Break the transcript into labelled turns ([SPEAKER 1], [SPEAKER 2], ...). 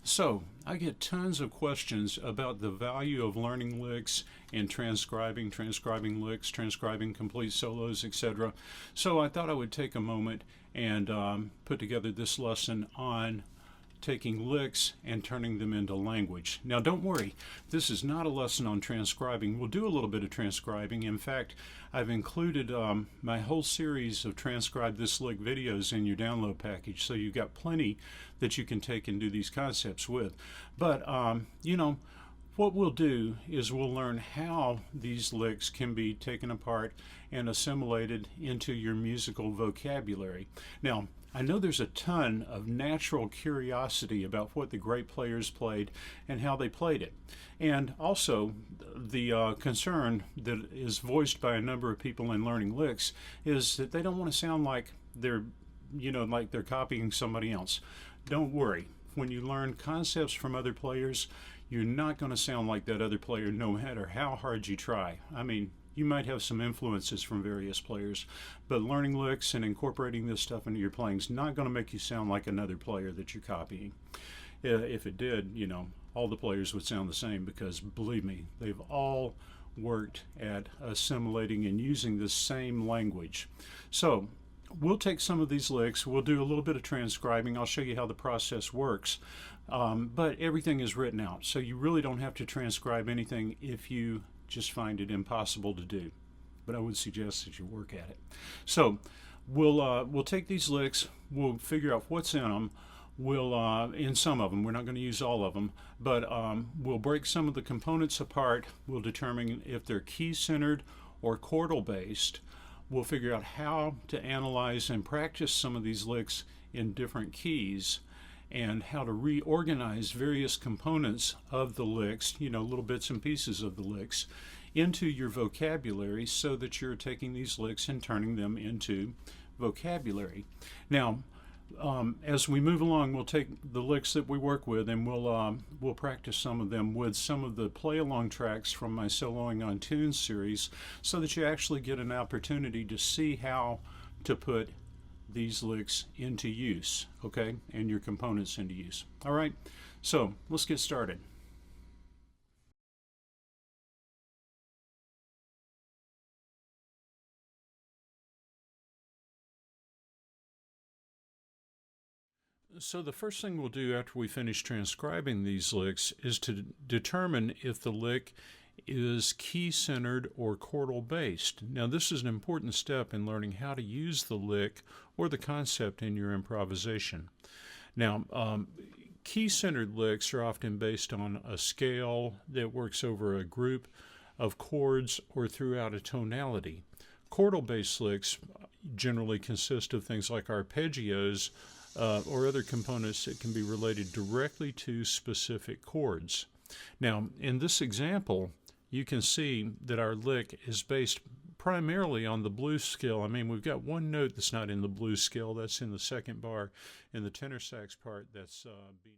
[SPEAKER 1] So, I get tons of questions about the value of learning licks and transcribing licks, transcribing complete solos, etc. So I thought I would take a moment and put together this lesson on taking licks and turning them into language. Now don't worry, this is not a lesson on transcribing. We'll do a little bit of transcribing. In fact, I've included my whole series of Transcribe This Lick videos in your download package, so you've got plenty that you can take and do these concepts with. But you know, what we'll do is we'll learn how these licks can be taken apart and assimilated into your musical vocabulary. Now, I know there's a ton of natural curiosity about what the great players played and how they played it. And also, the concern that is voiced by a number of people in learning licks is that they don't want to sound like they're, like they're copying somebody else. Don't worry. When you learn concepts from other players, you're not going to sound like that other player no matter how hard you try. I mean, you might have some influences from various players, but learning licks and incorporating this stuff into your playing is not going to make you sound like another player that you're copying. If it did, all the players would sound the same, because believe me, they've all worked at assimilating and using the same language. So we'll take some of these licks, we'll do a little bit of transcribing, I'll show you how the process works, but everything is written out, so you really don't have to transcribe anything if you just find it impossible to do. But I would suggest that you work at it. So we'll take these licks, we'll figure out what's in them, we'll in some of them, we're not going to use all of them, but we'll break some of the components apart, we'll determine if they're key-centered or chordal based. We'll figure out how to analyze and practice some of these licks in different keys, and how to reorganize various components of the licks, little bits and pieces of the licks, into your vocabulary, so that you're taking these licks and turning them into vocabulary. Now, as we move along, we'll take the licks that we work with, and we'll practice some of them with some of the play-along tracks from my Soloing on Tunes series, so that you actually get an opportunity to see how to put these licks into use, okay, and your components into use. All right, so let's get started. So the first thing we'll do after we finish transcribing these licks is to determine if the lick is key-centered or chordal based. Now this is an important step in learning how to use the lick or the concept in your improvisation. Now key-centered licks are often based on a scale that works over a group of chords or throughout a tonality. Chordal based licks generally consist of things like arpeggios or other components that can be related directly to specific chords. Now in this example, you can see that our lick is based primarily on the blues scale. I mean, we've got one note that's not in the blues scale, that's in the second bar. In the tenor sax part, that's B.